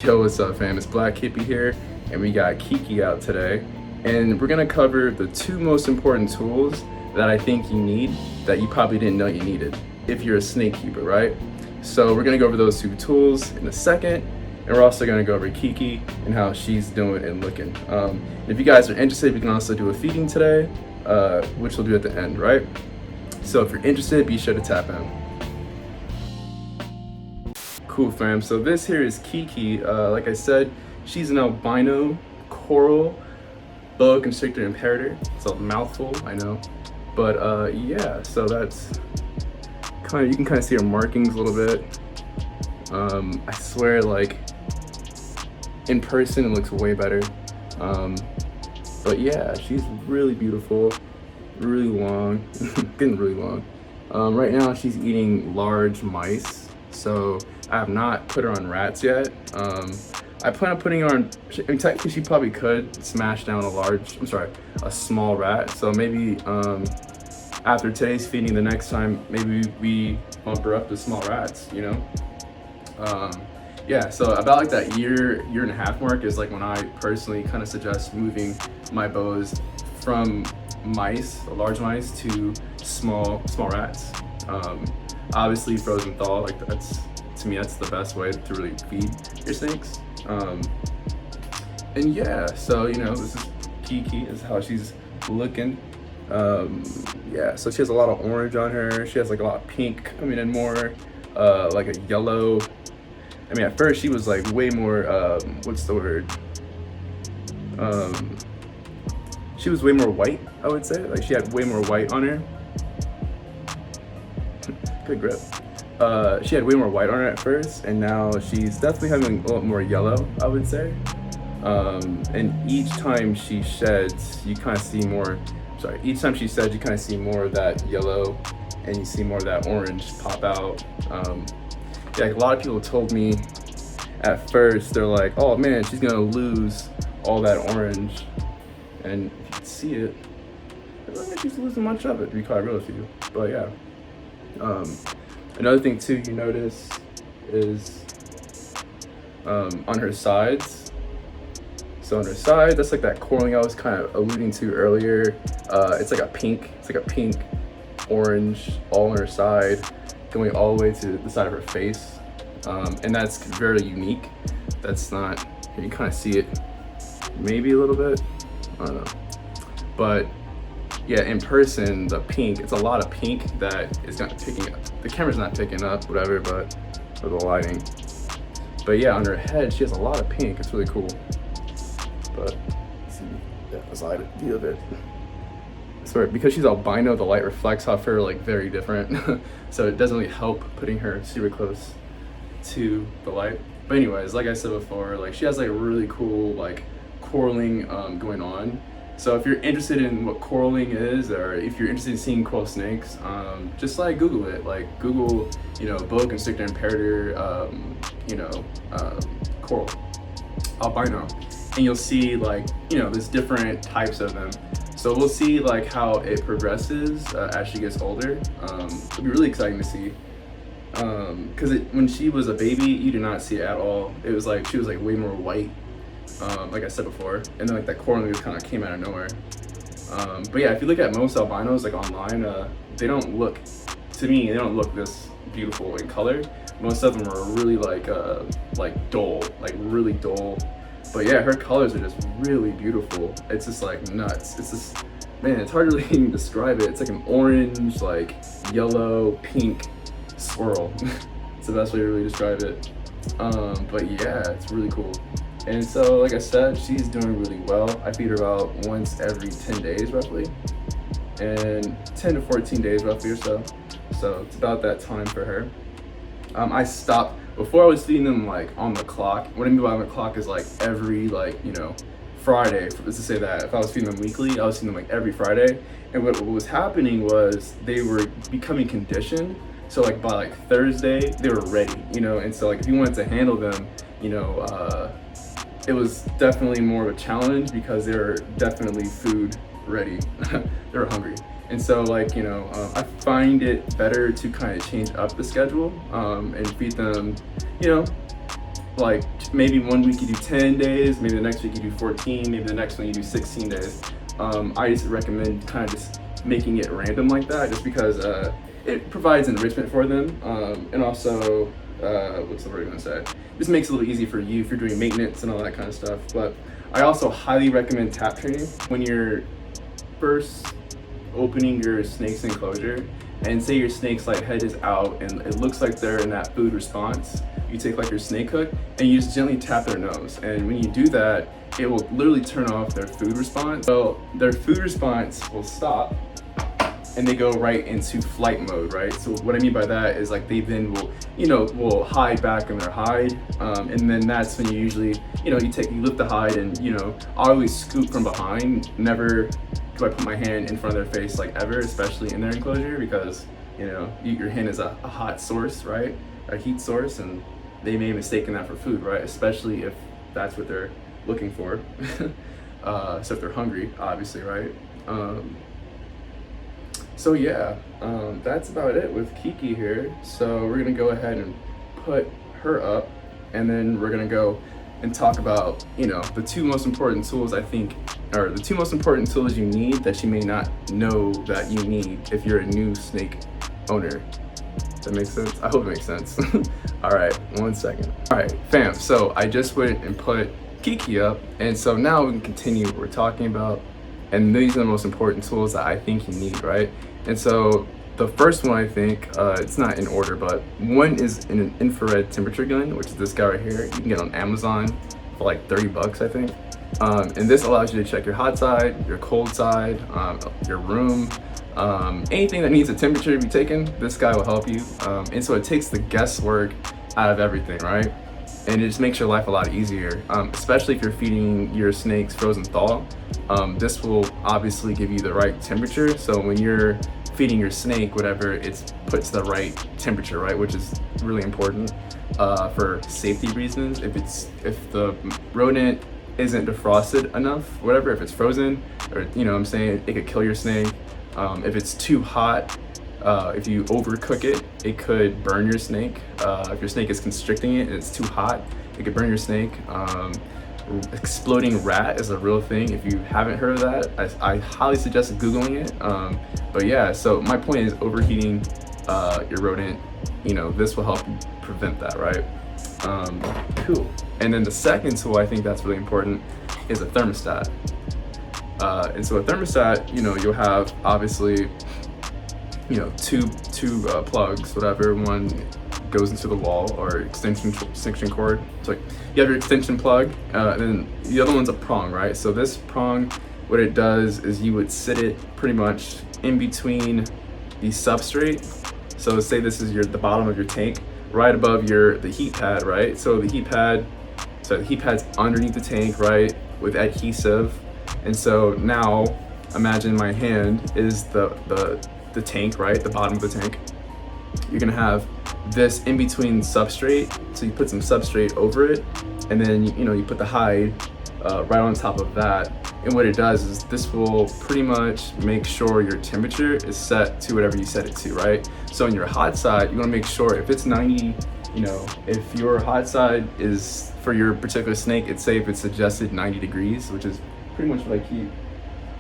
Yo, what's up fam? It's Blkhippiee here, and we got Kiki out today. And we're gonna cover the two most important tools that I think you need that you probably didn't know you needed if you're a snake keeper, right? So we're gonna go over those two tools in a second, and we're also gonna go over Kiki and how she's doing and looking. If you guys are interested, we can also do a feeding today, which we'll do at the end, right? So if you're interested, be sure to tap in. Cool fam, so this here is Kiki. Like I said, she's an albino coral boa constrictor imperator. It's a mouthful, I know, but yeah, so that's kind of, you can kind of see her markings a little bit. I swear, like in person it looks way better, but yeah, she's really beautiful, really long, getting really long. Right now she's eating large mice, so I have not put her on rats yet. I plan on putting her on, I mean, technically she probably could smash down a small rat. So maybe after today's feeding, the next time, maybe we bump her up to small rats, you know? Yeah, so about like that year and a half mark is like when I personally kind of suggest moving my boas from mice, large mice, to small rats. Obviously frozen thaw, like to me that's the best way to really feed your snakes. And yeah, so you know, this is Kiki, is how she's looking. Yeah, so she has a lot of orange on her. She has like a lot of pink coming in more, like a yellow. I mean, at first she was like way more, what's the word? She was way more white, I would say. Like she had way more white on her. Good grip. She had way more white on her at first, and now she's definitely having a lot more yellow, I would say. And each time she sheds, you kind of see more, each time she sheds, you kind of see more of that yellow, and you see more of that orange pop out. Yeah, like a lot of people told me at first, they're like, oh man, she's gonna lose all that orange. And if you can see it, I don't think she's losing much of it, to be quite real with you. But yeah. Another thing too you notice is on her sides. So on her side, that's like that coralling I was kind of alluding to earlier. It's like a pink orange all on her side, going all the way to the side of her face. And that's very unique. That's not, you can kind of see it maybe a little bit, I don't know. But yeah, in person, the pink, it's a lot of pink that is not picking up. The camera's not picking up, whatever, but for the lighting. But yeah, on her head, she has a lot of pink. It's really cool. But let's see, yeah, the side view of it. Sorry, because she's albino, the light reflects off her like very different. So it doesn't really help putting her super close to the light. But anyways, like I said before, like she has like really cool like coralling going on. So if you're interested in what coralling is, or if you're interested in seeing coral snakes, just like Google it. Like Google, you know, boa constrictor imperator, coral, albino, and you'll see like, you know, there's different types of them. So we'll see like how it progresses as she gets older. It'll be really exciting to see. Because when she was a baby, you did not see it at all. It was like, she was like way more white. Like I said before, and then like that coralling just kind of came out of nowhere. But yeah, if you look at most albinos like online, they don't look, to me, they don't look this beautiful in color. Most of them are really like dull, like really dull. But yeah, her colors are just really beautiful. It's just like nuts. It's just, man, it's hard to really even describe it. It's like an orange, like yellow, pink swirl. It's the best way to really describe it. But yeah, it's really cool. And so, like I said, she's doing really well. I feed her about once every 10 days, roughly. And 10 to 14 days, roughly, or so. So it's about that time for her. I stopped, before I was feeding them like on the clock. What I mean by on the clock is like every, like, you know, Friday. Let's just say that if I was feeding them weekly, I was feeding them like every Friday. And what was happening was they were becoming conditioned. So like by like Thursday, they were ready, you know? And so like if you wanted to handle them, you know, it was definitely more of a challenge because they were definitely food ready. They were hungry. And so like, you know, I find it better to kind of change up the schedule and feed them, you know, like maybe one week you do 10 days, maybe the next week you do 14, maybe the next one you do 16 days. I just recommend kind of just making it random like that, just because it provides enrichment for them, and also what's the word I'm gonna say? Just makes it a little easy for you if you're doing maintenance and all that kind of stuff. But I also highly recommend tap training when you're first opening your snake's enclosure, and say your snake's like head is out and it looks like they're in that food response. You take like your snake hook and you just gently tap their nose, and when you do that, it will literally turn off their food response. So their food response will stop and they go right into flight mode, right? So what I mean by that is like they then will hide back in their hide, and then that's when you usually, you lift the hide, and I always scoop from behind. Never do I put my hand in front of their face, like, ever, especially in their enclosure, because your hen is a hot source, right? A heat source, and they may mistake that for food, right? Especially if that's what they're looking for. So if they're hungry, obviously, right? So yeah, that's about it with Kiki here. So we're gonna go ahead and put her up, and then we're gonna go and talk about, the two most important tools I think, or the two most important tools you need that you may not know that you need if you're a new snake owner. Does that make sense? I hope it makes sense. All right, 1 second. All right, fam, so I just went and put Kiki up, and so now we can continue what we're talking about, and these are the most important tools that I think you need, right? And so the first one, I think, it's not in order, but one is an infrared temperature gun, which is this guy right here. You can get on Amazon for like 30 bucks, I think. And this allows you to check your hot side, your cold side, your room, anything that needs a temperature to be taken, this guy will help you. And so it takes the guesswork out of everything, right? And it just makes your life a lot easier, especially if you're feeding your snakes frozen thaw. This will obviously give you the right temperature. So when you're feeding your snake, whatever, it puts the right temperature, right? Which is really important for safety reasons. If the rodent isn't defrosted enough, whatever, if it's frozen, or what I'm saying, it could kill your snake. If it's too hot, if you overcook it, it could burn your snake. If your snake is constricting it and it's too hot, it could burn your snake. Exploding rat is a real thing. If you haven't heard of that, I highly suggest Googling it. But yeah, so my point is overheating your rodent, this will help you prevent that, right? Cool. And then the second tool I think that's really important is a thermostat. And so a thermostat, you'll have obviously, two plugs, whatever. One goes into the wall, or extension cord. So like you have your extension plug, and then the other one's a prong, right? So this prong, what it does is you would sit it pretty much in between the substrate. So say this is the bottom of your tank, right above the heat pad, right? So the heat pad's underneath the tank, right, with adhesive. And so now imagine my hand is the tank, right, the bottom of the tank. You're gonna have this in between substrate, so you put some substrate over it, and then you put the hide right on top of that. And what it does is this will pretty much make sure your temperature is set to whatever you set it to, right? So on your hot side, you want to make sure if it's 90, if your hot side is, for your particular snake, it's say if it's suggested 90 degrees, which is pretty much what I keep.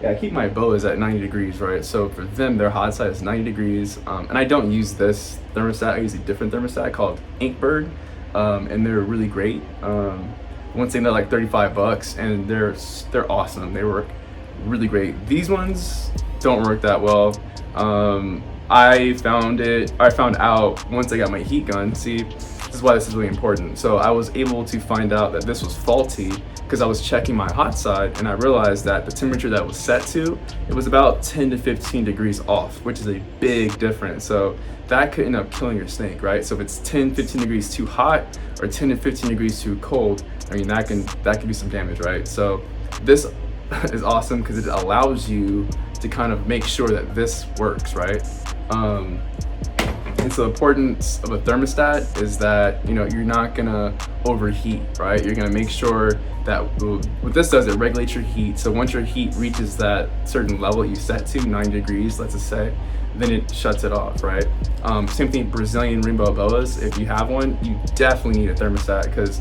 Yeah, I keep my boas at 90 degrees, right? So for them, their hot side is 90 degrees. And I don't use this thermostat. I use a different thermostat called Inkbird, and they're really great. One thing, they're like 35 bucks, and they're awesome. They work really great. These ones don't work that well. I found out once I got my heat gun. See, this is why this is really important. So I was able to find out that this was faulty because I was checking my hot side, and I realized that the temperature that was set to, it was about 10 to 15 degrees off, which is a big difference. So that could end up killing your snake, right? So if it's 10, 15 degrees too hot or 10 to 15 degrees too cold, I mean, that can do some damage, right? So this is awesome because it allows you to kind of make sure that this works, right? And so the importance of a thermostat is that, you're not gonna overheat, right? You're gonna make sure that what this does, it regulates your heat. So once your heat reaches that certain level you set to, 90 degrees, let's just say, then it shuts it off, right? Same thing, Brazilian rainbow boas. If you have one, you definitely need a thermostat because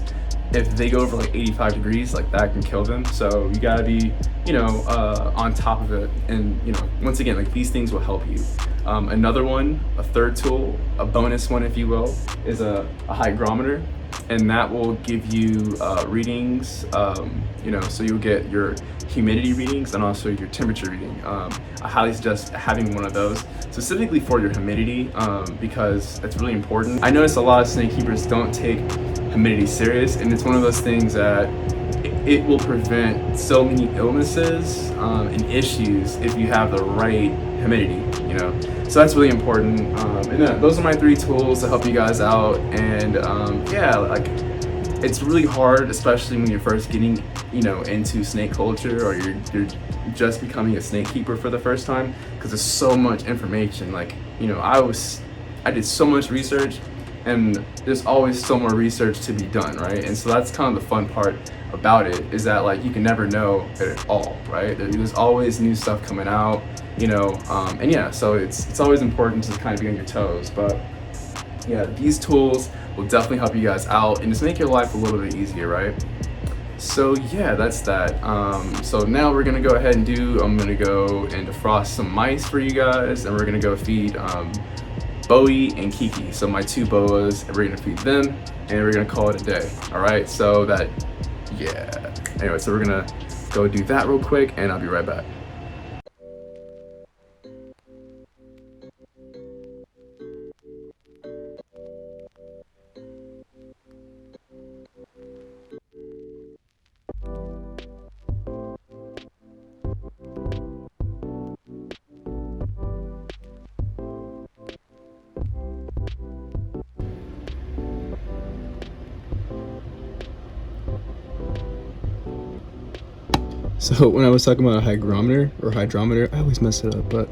if they go over like 85 degrees, like that can kill them. So you gotta be, on top of it. And once again, like these things will help you. Another one, a third tool, a bonus one, if you will, is a hygrometer, and that will give you readings. So you'll get your humidity readings and also your temperature reading. I highly suggest having one of those specifically for your humidity, because it's really important. I notice a lot of snake keepers don't take humidity serious, and it's one of those things that it will prevent so many illnesses and issues if you have the right humidity, so that's really important. And those are my 3 tools to help you guys out. And like it's really hard, especially when you're first getting into snake culture, or you're just becoming a snake keeper for the first time, because there's so much information. Like I did so much research, and there's always so more research to be done, right? And so that's kind of the fun part about it, is that like you can never know it all, right? There's always new stuff coming out, and yeah, so it's always important to kind of be on your toes. But yeah, these tools will definitely help you guys out and just make your life a little bit easier, right? So yeah, that's that. So now we're gonna go ahead and I'm gonna go and defrost some mice for you guys, and we're gonna go feed Bowie and Kiki, so my 2 boas, and we're gonna feed them, and we're gonna call it a day. All right, so anyway, so we're gonna go do that real quick, and I'll be right back. So when I was talking about a hygrometer or hydrometer, I always mess it up, but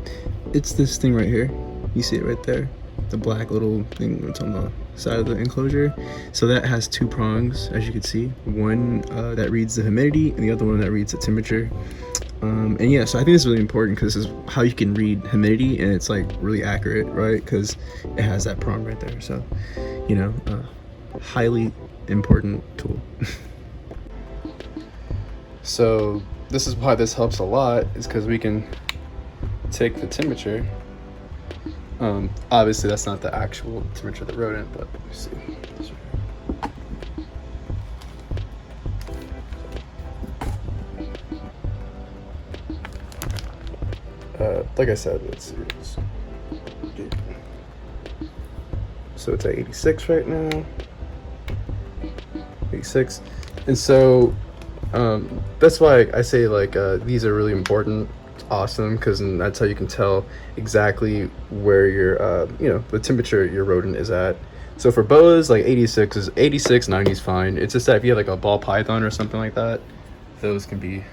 it's this thing right here. You see it right there, the black little thing that's on the side of the enclosure. So that has 2 prongs, as you can see. One that reads the humidity, and the other one that reads the temperature. And yeah, so I think it's really important, because this is how you can read humidity, and it's like really accurate, right? Because it has that prong right there. So highly important tool. So this is why this helps a lot, is because we can take the temperature. Obviously that's not the actual temperature of the rodent, but let me see. Like I said, let's see. So it's at 86 right now. 86. And so that's why I say like these are really important. It's awesome, because that's how you can tell exactly where your the temperature your rodent is at. So for boas, like 86, 90 is fine. It's just that if you have like a ball python or something like that, those can be